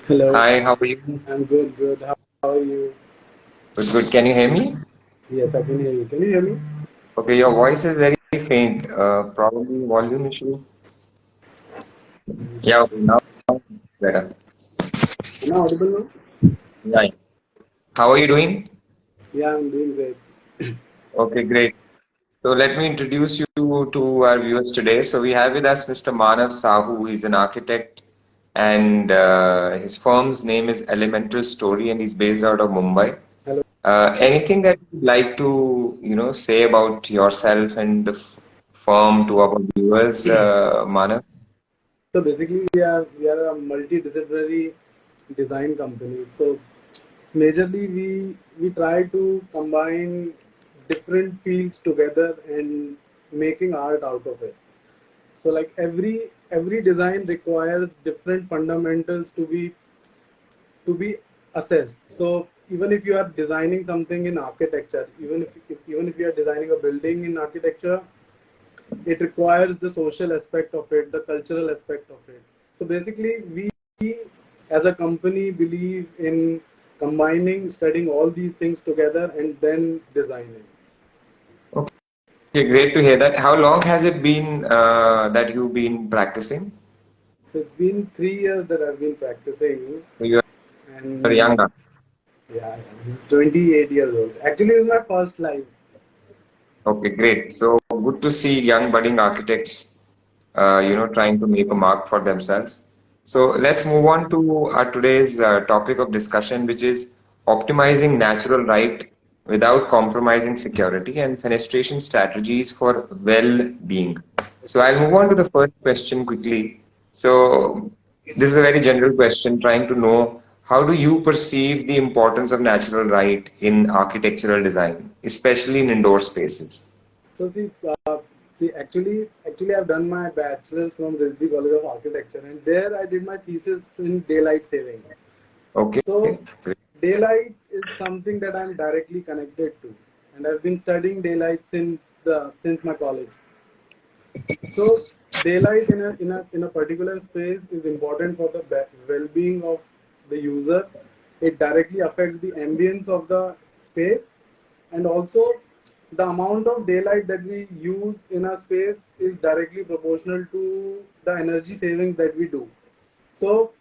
Hello, Hi, how are you? I'm good, good. How are you? Good, good. Can you hear me? Yes, I can hear you. Can you hear me? Okay, your voice is very faint. Probably volume issue. Yeah, okay, now better. Am I audible now? Yeah. How are you doing? Yeah, I'm doing great. Okay, great. So let me introduce you to our viewers today. So we have with us Mr. Manav Sahu. He's an architect, and his firm's name is Elemental Story, and he's based out of Mumbai. Hello. Anything that you'd like to, say about yourself and the firm to our viewers, Manav? So basically, we are a multidisciplinary design company. So majorly, we try to combine different fields together and making art out of it. So like every design requires different fundamentals to be assessed. So even if you are designing something in architecture, even if you are designing a building in architecture, it requires the social aspect of it, the cultural aspect of it. So basically, we as a company believe in combining, studying all these things together, and then designing. Okay, great to hear that. How long has it been that you've been practicing? So it's been 3 years that I've been practicing, So you are and younger. yeah, this is 28 years old. Actually, it's my first life. Okay, great. So good to see young budding architects, trying to make a mark for themselves. So let's move on to our today's topic of discussion, which is optimizing natural light without compromising security and fenestration strategies for well-being. So I'll move on to the first question quickly. So this is a very general question, trying to know how do you perceive the importance of natural light in architectural design, especially in indoor spaces? So actually, I've done my bachelor's from Rizvi College of Architecture, and there I did my thesis in daylight savings. Okay, So great. daylight is something that I'm directly connected to, and I've been studying daylight since my college. So daylight in a particular space is important for the well-being of the user. It directly affects the ambience of the space, and also the amount of daylight that we use in a space is directly proportional to the energy savings that we do. So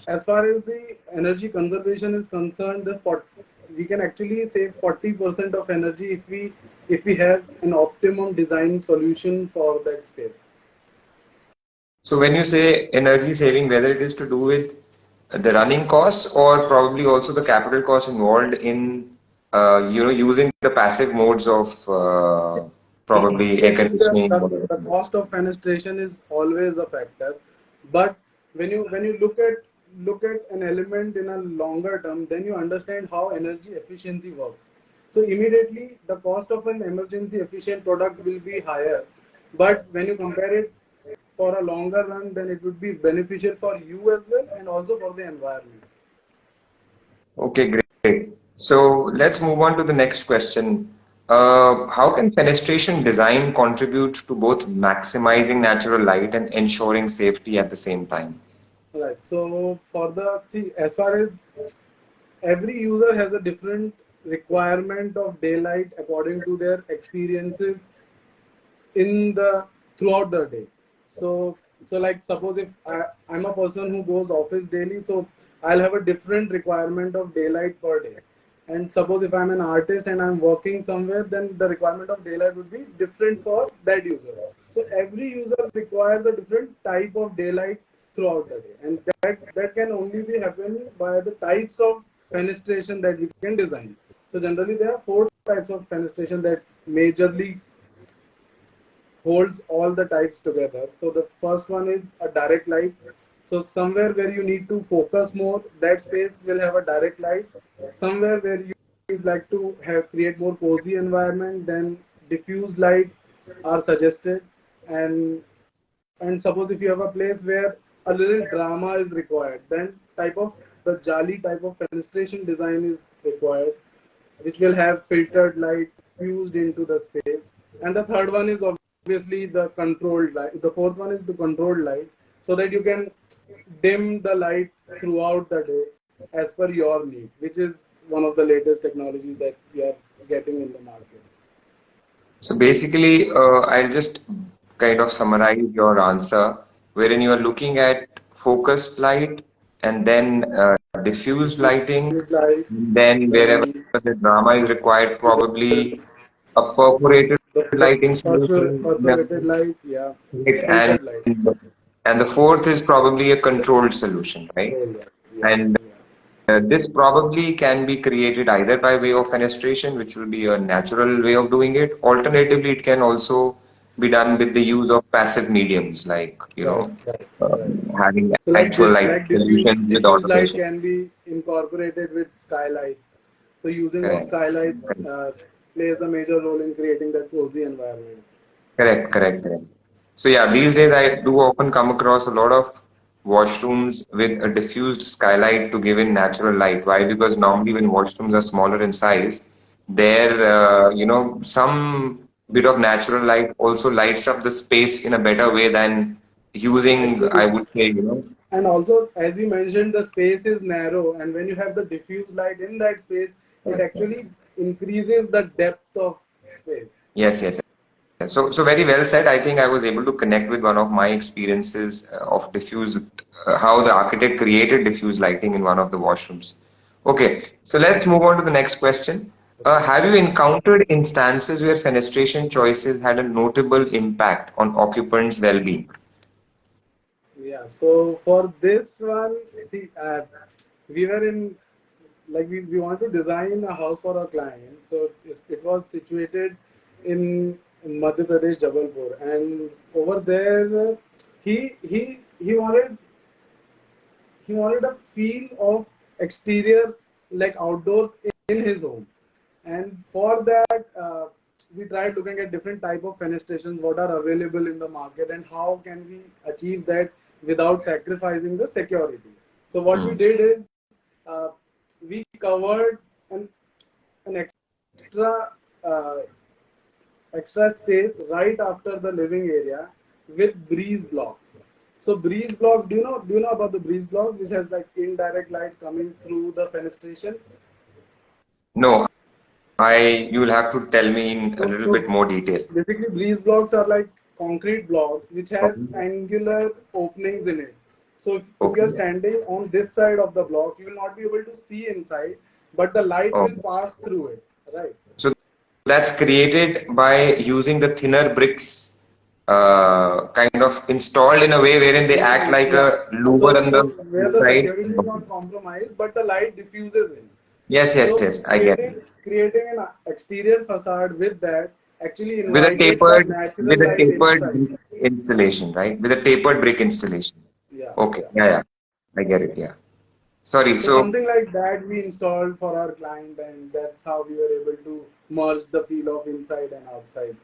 as far as the energy conservation is concerned, we can actually save 40% of energy if we have an optimum design solution for that space. So when you say energy saving, whether it is to do with the running costs or probably also the capital costs involved in using the passive modes of probably air Basically, conditioning, whatever. the cost of fenestration is always a factor, but when you look at an element in a longer term, then you understand how energy efficiency works. So immediately, the cost of an emergency efficient product will be higher, but when you compare it for a longer run, then it would be beneficial for you as well and also for the environment. Okay, great. So let's move on to the next question. How can fenestration design contribute to both maximizing natural light and ensuring safety at the same time? Right. So for the see, as far as every user has a different requirement of daylight according to their experiences in the throughout the day. So like suppose if I'm a person who goes office daily, so I'll have a different requirement of daylight per day. And suppose if I'm an artist and I'm working somewhere, then the requirement of daylight would be different for that user. So every user requires a different type of daylight throughout the day, and that can only be happen by the types of fenestration that we can design. So generally there are four types of fenestration that majorly holds all the types together. So the first one is a direct light. So somewhere where you need to focus more, that space will have a direct light. Somewhere where you would like to have create more cozy environment, then diffuse light are suggested. And suppose if you have a place where a little drama is required, then type of the jali type of fenestration design is required, which will have filtered light fused into the space. And the third one is obviously the controlled light. The fourth one is the controlled light. so that you can dim the light throughout the day as per your need, which is one of the latest technologies that we are getting in the market. So basically, I'll just kind of summarize your answer, wherein you are looking at focused light and then diffused lighting, Diffuse light, then wherever then the drama is required, probably a perforated the lighting solution, perforated light, yeah, right? filtered light. And the fourth is probably a controlled solution, right? Oh, yeah, yeah, And yeah. this probably can be created either by way of fenestration, which will be a natural way of doing it. Alternatively, it can also be done with the use of passive mediums, like, Right, right, right. having So like actual this, light like solutions with diffuse light automation. can be incorporated with skylights. So using of Correct. skylights plays a major role in creating that cozy environment. Correct. So yeah, these days I do often come across a lot of washrooms with a diffused skylight to give in natural light. Why? Because normally when washrooms are smaller in size, there, some bit of natural light also lights up the space in a better way than using, I Actually, would say, and also as you mentioned, the space is narrow, and when you have the diffuse light in that space, it actually increases the depth of space. yes. So very well said. I think I was able to connect with one of my experiences of diffuse, how the architect created diffuse lighting in one of the washrooms. Okay, so let's move on to the next question. Have you encountered instances where fenestration choices had a notable impact on occupants' well-being? Yeah. So for this one, see, we were in we want to design a house for our client. So it was situated in Madhya Pradesh, Jabalpur, and over there, he wanted a feel of exterior like outdoors in his home, and for that we tried looking at different type of fenestrations what are available in the market and how can we achieve that without sacrificing the security. So what we Hmm. did is uh, we covered an, an extra uh, extra space right after the living area with breeze blocks. So breeze blocks, do you know about the breeze blocks, which has like indirect light coming through the fenestration? No, you will have to tell me in a little So bit more detail. basically, breeze blocks are like concrete blocks which has Okay. angular openings in it. So if you are Okay. standing on this side of the block, you will not be able to see inside, but the light will Okay. pass through it, right? So that's created by using the thinner bricks, kind of installed in a way wherein they act like Yeah. a louver on So the where the side. security is not compromised, but the light diffuses in. So Yes, I get it. creating an exterior facade with that actually With a invited the tapered, natural with a light tapered inside. brick installation, right? With a tapered brick installation. Yeah, Okay, yeah. yeah, I get it. Yeah. Sorry. So So something like that we installed for our client, and that's how we were able to merge the feel of inside and outside.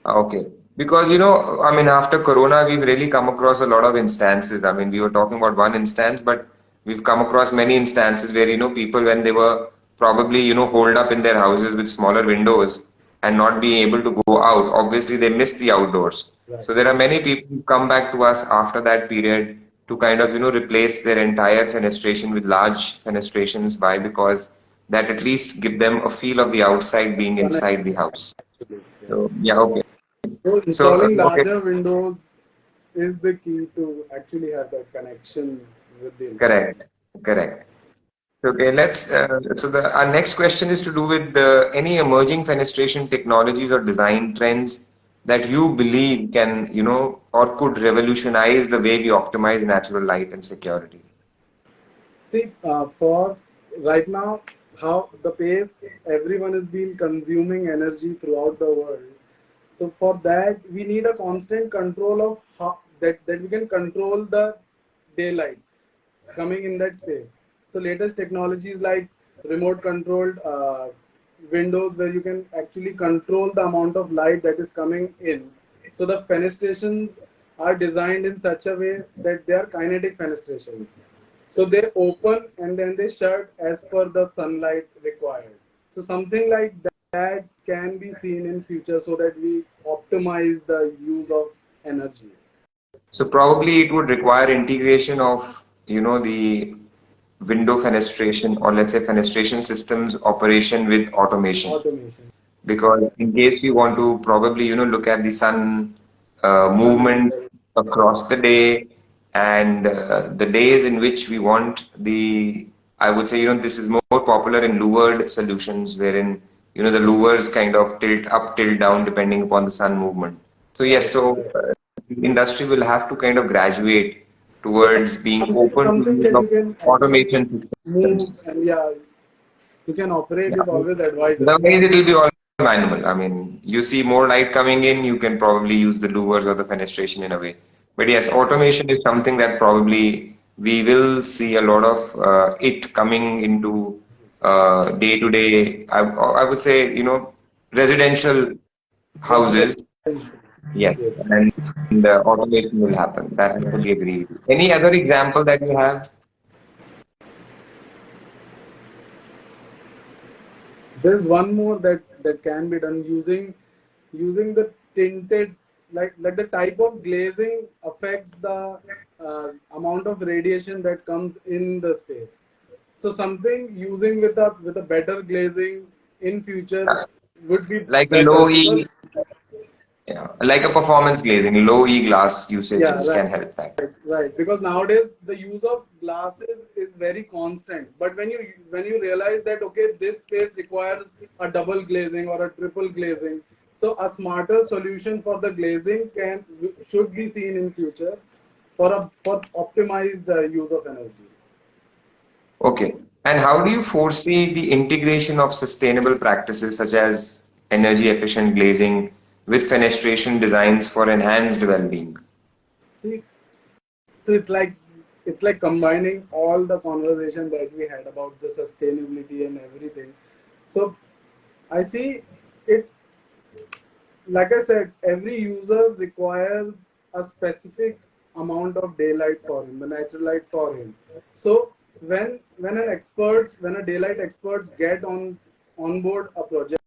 okay. Because, I mean, after Corona, we've really come across a lot of instances. I mean, we were talking about one instance, but we've come across many instances where, people, when they were probably, holed up in their houses with smaller windows and not being able to go out, obviously they missed the outdoors. Right. So there are many people who come back to us after that period to kind of, replace their entire fenestration with large fenestrations. Why? Because that at least give them a feel of the outside being inside the Connection house. actually. Yeah. So yeah, okay. So So, installing okay, larger windows is the key to actually have that connection with the environment. correct, correct. Okay, our next question is to do with any emerging fenestration technologies or design trends that you believe can, or could revolutionize the way we optimize natural light and security. See, for right now, how the pace everyone is being consuming energy throughout the world. So for that, we need a constant control of how that we can control the daylight coming in that space. So latest technologies like remote controlled windows where you can actually control the amount of light that is coming in. So the fenestrations are designed in such a way that they are kinetic fenestrations. So they open and then they shut as per the sunlight required. So something like that can be seen in future so that we optimize the use of energy. So probably it would require integration of, the window fenestration, or let's say fenestration systems operation with automation. Automation. Because in case we want to probably, look at the sun Sun movement angle. across the day, and the days in which we want I would say, this is more popular in louvered solutions, wherein, the louvers kind of tilt up, tilt down, depending upon the sun movement. So yes, Right, so right. the industry will have to kind of graduate towards being open to Something use that of you can actually automation systems. move, and yeah, you can operate Yeah. is always advisable. Otherwise, it will be all manual. I mean, you see more light coming in, you can probably use the louvers or the fenestration in a way. But yes, automation is something that probably we will see a lot of it coming into day to day. I would say, residential houses. Residential. Yes, Yes. and automation will happen. That I fully agree with you. Any other example that you have? There's one more that can be done using the tinted, like the type of glazing affects the amount of radiation that comes in the space. So something using with a better glazing in future would be Like a better low because E, yeah, like a performance glazing, low E glass yeah, usages right, can help that. right. Because nowadays the use of glasses is very constant. But when you realize that okay, this space requires a double glazing or a triple glazing, so a smarter solution for the glazing should be seen in future for optimized use of energy. Okay. And how do you foresee the integration of sustainable practices such as energy efficient glazing with fenestration designs for enhanced well-being? See, so it's like combining all the conversation that we had about the sustainability and everything. So I see it, like I said, every user requires a specific amount of daylight for him, the natural light for him. So when a daylight experts get on board a project,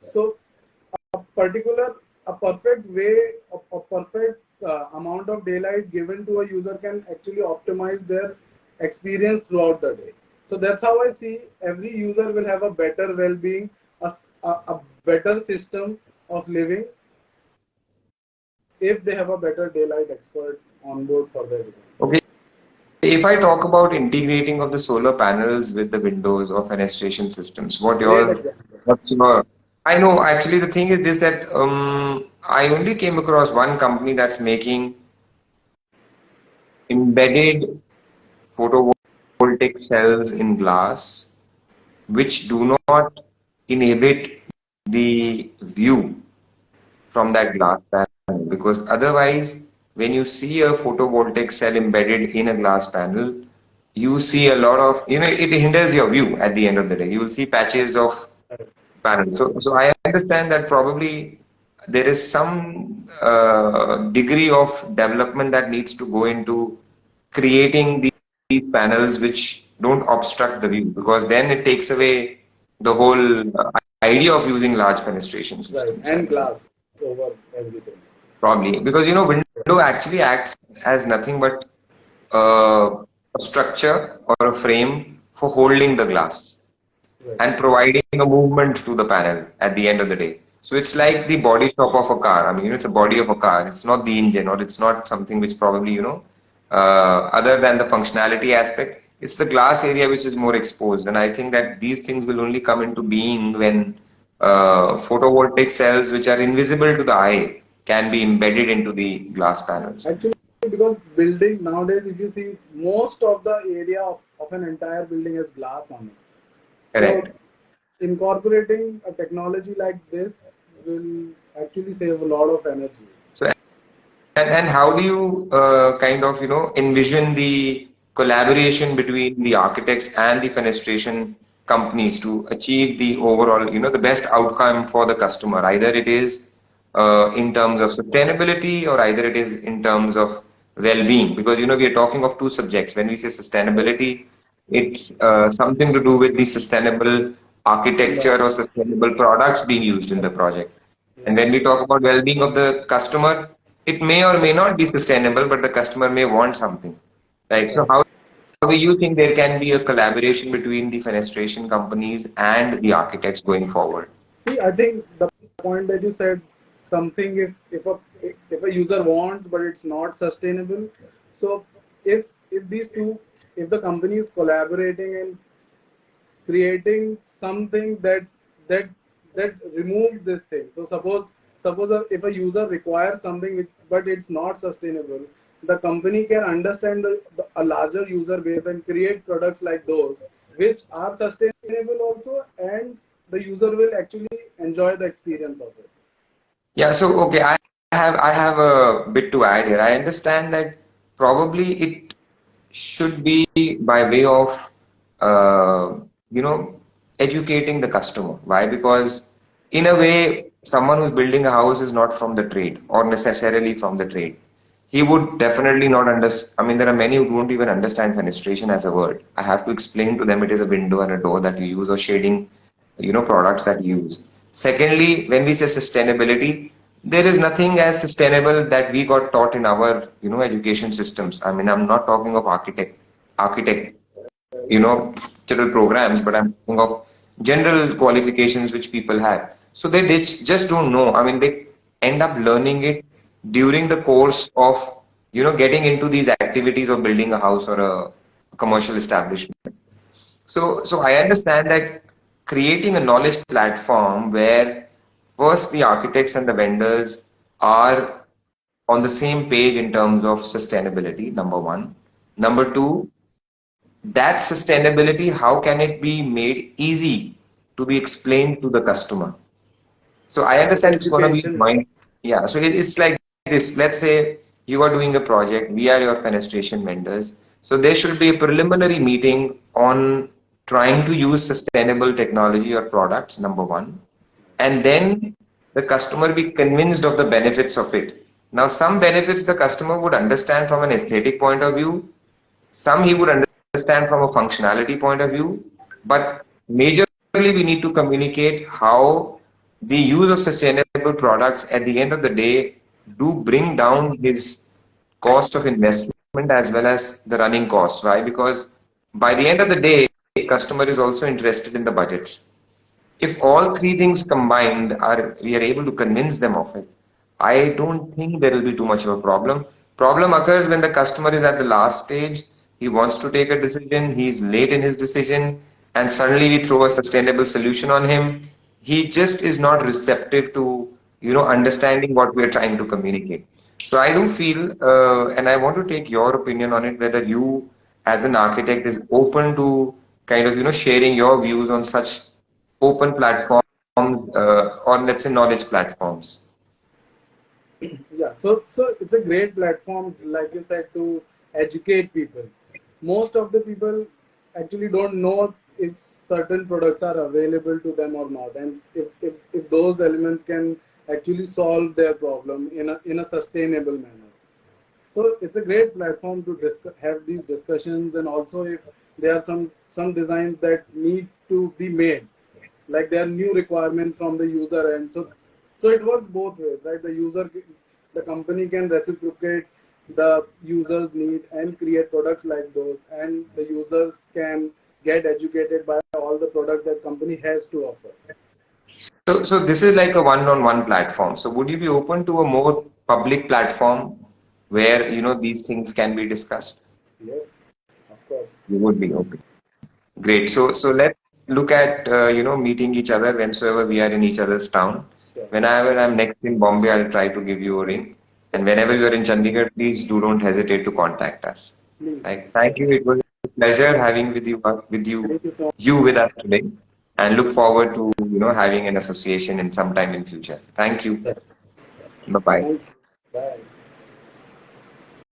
so particular a perfect way a perfect amount of daylight given to a user can actually optimize their experience throughout the day. So that's how I see every user will have a better well-being, a better system of living if they have a better daylight expert on board for their event. Okay. If I talk about integrating of the solar panels with the windows or fenestration systems, Great example. what's your, I know actually the thing is this that I only came across one company that's making embedded photovoltaic cells in glass which do not inhibit the view from that glass panel, because otherwise when you see a photovoltaic cell embedded in a glass panel, you see a lot of, it hinders your view at the end of the day. You will see patches of panels. So I understand that probably there is some degree of development that needs to go into creating these panels which don't obstruct the view, because then it takes away the whole idea of using large fenestration Right, systems, I and believe. glass over everything. Probably because window actually acts as nothing but a structure or a frame for holding the glass Right. and providing a movement to the panel at the end of the day. So it's like the body shop of a car. I mean, it's a body of a car. It's not the engine, or it's not something which probably, other than the functionality aspect, it's the glass area which is more exposed. And I think that these things will only come into being when photovoltaic cells, which are invisible to the eye, can be embedded into the glass panels. Actually, because building nowadays, if you see, most of the area of an entire building has glass on it. So Correct. incorporating a technology like this will actually save a lot of energy. So and how do you kind of, envision the collaboration between the architects and the fenestration companies to achieve the overall, the best outcome for the customer? Either it is in terms of sustainability, or either it is in terms of well-being. Because, we are talking of two subjects. When we say sustainability, it's something to do with the sustainable architecture or Environment. sustainable products being used in the project. And Yeah. when we talk about well-being of the customer, it may or may not be sustainable, but the customer may want something, right? So Right. how do you think there can be a collaboration between the fenestration companies and the architects going forward? See, I think the point that you said, something if a user wants but it's not sustainable. So if these two, if the company is collaborating and creating something that that removes this thing. So suppose if a user requires something but it's not sustainable, the company can understand a larger user base and create products like those which are sustainable also, and the user will actually enjoy the experience of it. Yeah, so okay, I have a bit to add here. I understand that probably it should be by way of uh, you know educating the customer. Why? Because in a way, someone who's building a house is not from the trade or necessarily from the trade. He would definitely not understand. I mean, there are many who don't even understand fenestration as a word. I have to explain to them it is a window and a door that you use or shading, products that you use. Secondly, when we say sustainability, there is nothing as sustainable that we got taught in our, education systems. I mean, I'm not talking of architect, general programs, but I'm talking of general qualifications which people have. So they just don't know. I mean, they end up learning it during the course of, getting into these activities of building a house or a commercial establishment. So I understand that creating a knowledge platform where first the architects and the vendors are on the same page in terms of sustainability, number one. Number two, that sustainability, how can it be made easy to be explained to the customer? So I Right, understand it's going to be education. mind. Yeah. So it's like this. Let's say you are doing a project. We are your fenestration vendors. So there should be a preliminary meeting on trying to use sustainable technology or products, number one. And then the customer be convinced of the benefits of it. Now, some benefits the customer would understand from an aesthetic point of view, some he would understand from a functionality point of view, but majorly we need to communicate how the use of sustainable products at the end of the day do bring down his cost of investment as well as the running costs. Why? Because by the end of the day, customer is also interested in the budgets. If all three things combined are we are able to convince them of it, I don't think there will be too much of a problem. Problem occurs when the customer is at the last stage, he wants to take a decision, he's late in his decision, and suddenly we throw a sustainable solution on him. He just is not receptive to, understanding what we're trying to communicate. So I do feel, and I want to take your opinion on it, whether you, as an architect, is open to kind of, sharing your views on such open platforms, or let's say knowledge platforms. Yeah, so it's a great platform, like you said, to educate people. Most of the people actually don't know if certain products are available to them or not, and if those elements can actually solve their problem in a sustainable manner. So it's a great platform to have these discussions, and also if there are some designs that needs to be made, like there are new requirements from the user end. So it works both ways, right? The company can reciprocate the user's need and create products like those, and the users can get educated by all the products that company has to offer. So this is like a one-on-one platform. So would you be open to a more public platform where, these things can be discussed? Yes, of course. You would be okay. Great. So let's look at, meeting each other whensoever we are in each other's town. Sure. Whenever I'm next in Bombay, I'll try to give you a ring. And Sure. whenever you are in Chandigarh, please don't hesitate to contact us. Please. Right. Thank you. It was a pleasure having Thank you so you much. with us today, and look forward to, having an association in some time in future. Thank you. Yes. Bye bye. Thank you. Bye.